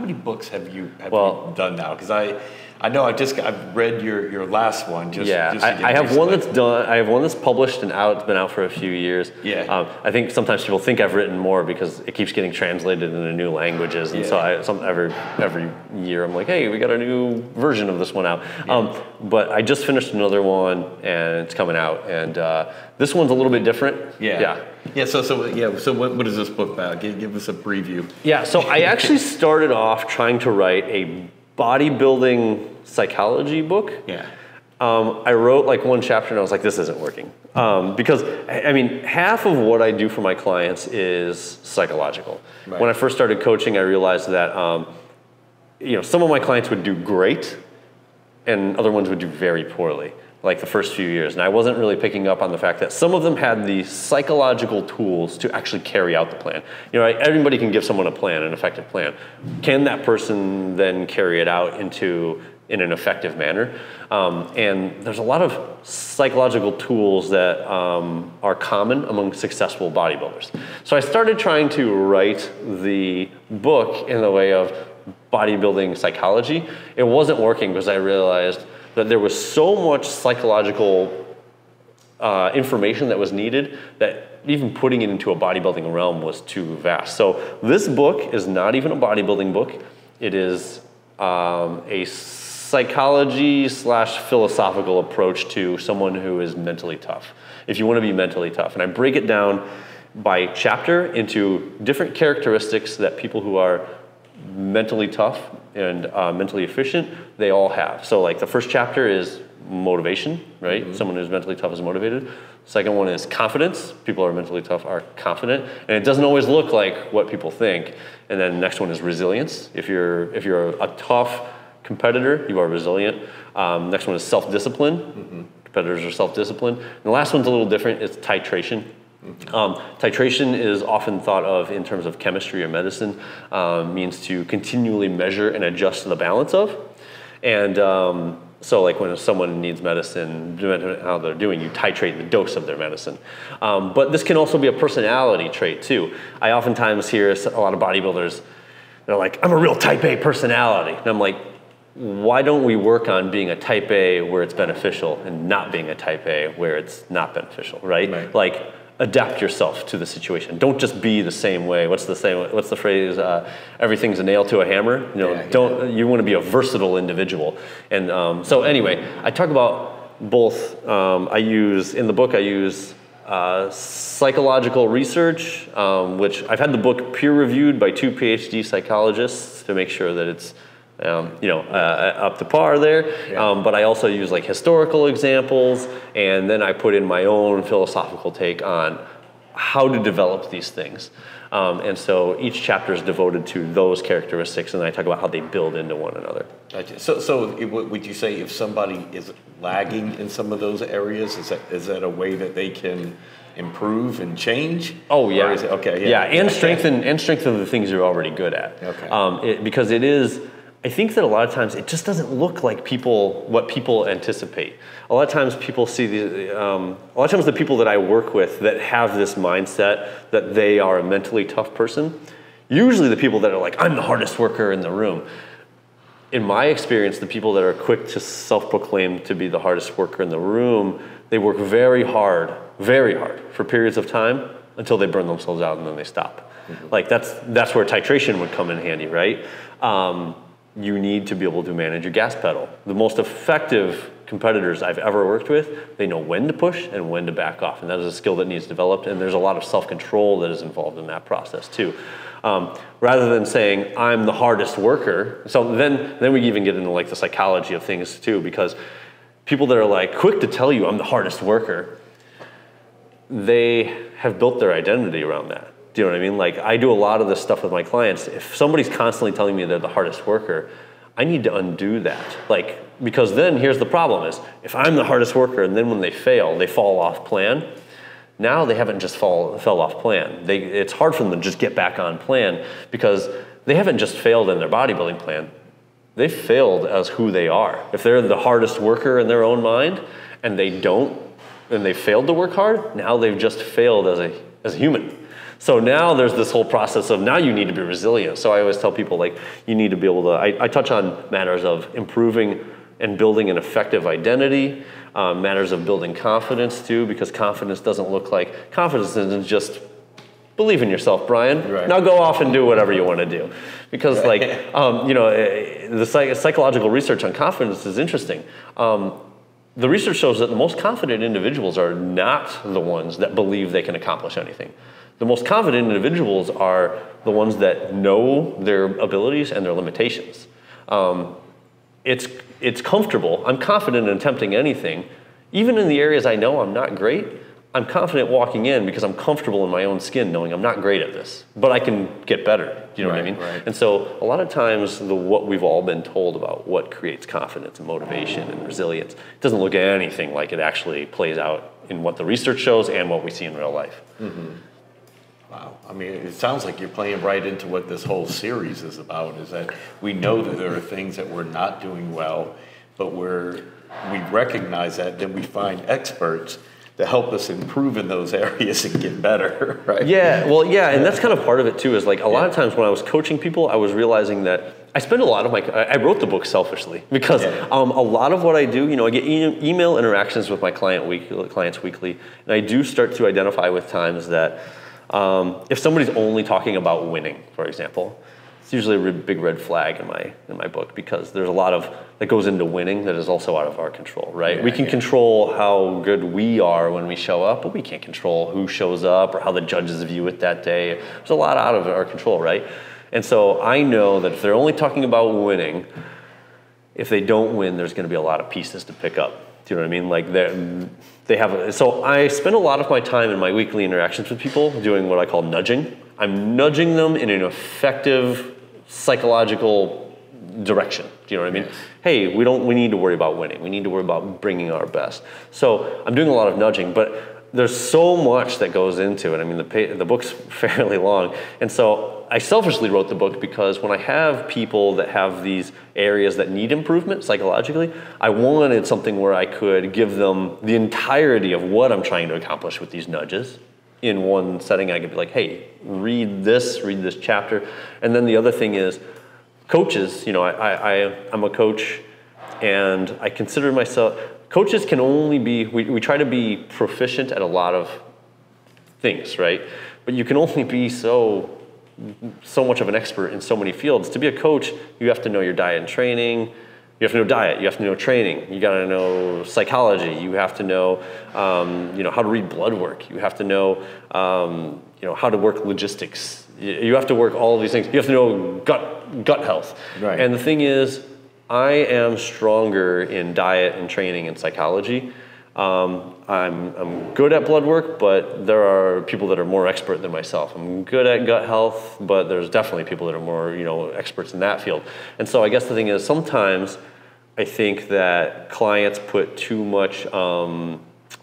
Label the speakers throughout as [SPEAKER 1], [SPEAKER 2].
[SPEAKER 1] many books have you done now? Because I know I've read your last one.
[SPEAKER 2] I have one that's done. I have one that's published and out. It's been out for a few years.
[SPEAKER 1] Yeah.
[SPEAKER 2] I think sometimes people think I've written more because it keeps getting translated into new languages, and so every year I'm like, hey, we got a new version of this one out. Yeah. But I just finished another one, and it's coming out, and this one's a little bit different.
[SPEAKER 1] Yeah. So what is this book about? Give us a preview.
[SPEAKER 2] Yeah. So I actually started off trying to write a bodybuilding psychology book.
[SPEAKER 1] Yeah.
[SPEAKER 2] I wrote like one chapter and I was like, this isn't working. Because, I mean, half of what I do for my clients is psychological. Right. When I first started coaching, I realized that, some of my clients would do great and other ones would do very poorly, like the first few years. And I wasn't really picking up on the fact that some of them had the psychological tools to actually carry out the plan. Everybody can give someone a plan, an effective plan. Can that person then carry it out in an effective manner? And there's a lot of psychological tools that are common among successful bodybuilders. So I started trying to write the book in the way of bodybuilding psychology. It wasn't working because I realized that there was so much psychological information that was needed that even putting it into a bodybuilding realm was too vast. So this book is not even a bodybuilding book. It is a psychology/philosophical approach to someone who is mentally tough. If you want to be mentally tough. And I break it down by chapter into different characteristics that people who are mentally tough and mentally efficient, they all have. So like the first chapter is motivation, right? Mm-hmm. Someone who's mentally tough is motivated. Second one is confidence. People who are mentally tough are confident. And it doesn't always look like what people think. And then next one is resilience. If you're a tough competitor, you are resilient. Next one is self-discipline. Mm-hmm. Competitors are self-disciplined. And the last one's a little different. It's titration. Mm-hmm. Titration is often thought of in terms of chemistry or medicine, means to continually measure and adjust the balance of. And so like when someone needs medicine, depending on how they're doing, you titrate the dose of their medicine. But this can also be a personality trait too. I oftentimes hear a lot of bodybuilders, they're like, I'm a real type A personality. And I'm like, why don't we work on being a type A where it's beneficial and not being a type A where it's not beneficial, right? Like, adapt yourself to the situation. Don't just be the same way. What's the phrase? Everything's a nail to a hammer. You want to be a versatile individual. And so anyway, I talk about both. I use psychological research, which I've had the book peer reviewed by 2 PhD psychologists to make sure that it's up to par there. Yeah. But I also use like historical examples, and then I put in my own philosophical take on how to develop these things. And so each chapter is devoted to those characteristics, and I talk about how they build into one another.
[SPEAKER 1] Gotcha. So would you say if somebody is lagging in some of those areas, is that a way that they can improve and change?
[SPEAKER 2] Oh yeah.
[SPEAKER 1] Okay.
[SPEAKER 2] Yeah, and strengthen the things you're already good at.
[SPEAKER 1] Okay.
[SPEAKER 2] Because it is. I think that a lot of times it just doesn't look like what people anticipate. A lot of times people see a lot of times the people that I work with that have this mindset that they are a mentally tough person, usually the people that are like, I'm the hardest worker in the room. In my experience, the people that are quick to self-proclaim to be the hardest worker in the room, they work very hard for periods of time until they burn themselves out and then they stop. Mm-hmm. Like that's where titration would come in handy, right? You need to be able to manage your gas pedal. The most effective competitors I've ever worked with, they know when to push and when to back off. And that is a skill that needs developed, and there's a lot of self-control that is involved in that process too. Rather than saying, I'm the hardest worker, so then we even get into like the psychology of things too, because people that are like quick to tell you I'm the hardest worker, they have built their identity around that. Do you know what I mean? Like I do a lot of this stuff with my clients. If somebody's constantly telling me they're the hardest worker, I need to undo that. Like, because then here's the problem is if I'm the hardest worker and then when they fail, they fall off plan. Now they haven't just fell off plan. It's hard for them to just get back on plan because they haven't just failed in their bodybuilding plan. They failed as who they are. If they're the hardest worker in their own mind and they failed to work hard, now they've just failed as a human. So now there's this whole process of now you need to be resilient. So I always tell people, like, you need to be able to, I touch on matters of improving and building an effective identity, matters of building confidence too, because confidence doesn't look like, confidence isn't just believe in yourself, Brian.
[SPEAKER 1] Right.
[SPEAKER 2] Now go off and do whatever you want to do. Because like, you know, the psychological research on confidence is interesting. The research shows that the most confident individuals are not the ones that believe they can accomplish anything. The most confident individuals are the ones that know their abilities and their limitations. It's comfortable. I'm confident in attempting anything. Even in the areas I know I'm not great, I'm confident walking in because I'm comfortable in my own skin knowing I'm not great at this, but I can get better. Do you know what I mean?
[SPEAKER 1] Right.
[SPEAKER 2] And so a lot of times what we've all been told about what creates confidence and motivation and resilience doesn't look anything like it actually plays out in what the research shows and what we see in real life.
[SPEAKER 1] Mm-hmm. Wow. I mean, it sounds like you're playing right into what this whole series is about, is that we know that there are things that we're not doing well, but we recognize that, then we find experts to help us improve in those areas and get better, right?
[SPEAKER 2] Yeah, well, yeah, and that's kind of part of it too, is like a lot of times when I was coaching people, I was realizing that I spend a lot of I wrote the book selfishly because a lot of what I do, you know, I get email interactions with my clients weekly, and I do start to identify with times that if somebody's only talking about winning, for example, it's usually a big red flag in my book, because there's a lot of that goes into winning that is also out of our control, right? We can control how good we are when we show up, but we can't control who shows up or how the judges view it that day. There's a lot out of our control, right? And so I know that if they're only talking about winning, if they don't win, there's going to be a lot of pieces to pick up. Do you know what I mean? Like they have. So I spend a lot of my time in my weekly interactions with people doing what I call nudging. I'm nudging them in an effective psychological direction. Do you know what I mean? Hey, we need to worry about winning. We need to worry about bringing our best. So I'm doing a lot of nudging, but there's so much that goes into it. I mean, the book's fairly long. And so I selfishly wrote the book because when I have people that have these areas that need improvement psychologically, I wanted something where I could give them the entirety of what I'm trying to accomplish with these nudges in one setting. I could be like, hey, read this chapter. And then the other thing is, coaches, you know, I'm a coach, and I consider myself, coaches can only be, we try to be proficient at a lot of things, right? But you can only be so much of an expert in so many fields. To be a coach, you have to know your diet and training. You have to know diet, you have to know training, you gotta know psychology, you have to know, you know, how to read blood work, you have to know, you know, how to work logistics. You have to work all of these things. You have to know gut health.
[SPEAKER 1] Right.
[SPEAKER 2] And the thing is, I am stronger in diet and training and psychology. I'm good at blood work, but there are people that are more expert than myself. I'm good at gut health, but there's definitely people that are more, you know, experts in that field. And so I guess the thing is, sometimes I think that clients put too much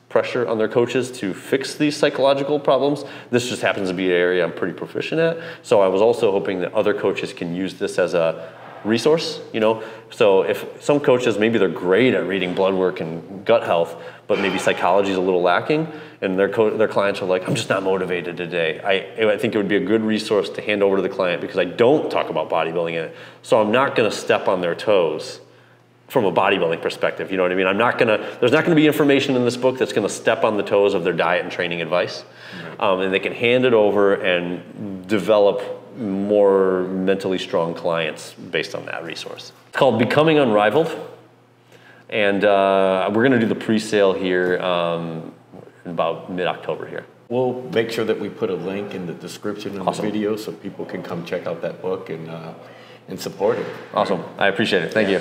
[SPEAKER 2] pressure on their coaches to fix these psychological problems. This just happens to be an area I'm pretty proficient at. So I was also hoping that other coaches can use this as a resource, you know? So if some coaches, maybe they're great at reading blood work and gut health, but maybe psychology is a little lacking, and their clients are like, I'm just not motivated today. I think it would be a good resource to hand over to the client, because I don't talk about bodybuilding in it. So I'm not gonna step on their toes from a bodybuilding perspective, you know what I mean? There's not gonna be information in this book that's gonna step on the toes of their diet and training advice. And they can hand it over and develop more mentally strong clients based on that resource. It's called Becoming Unrivaled. And we're gonna do the pre-sale here in about mid-October here.
[SPEAKER 1] We'll make sure that we put a link in the description of the video so people can come check out that book and support it.
[SPEAKER 2] Awesome, I appreciate it, thank you.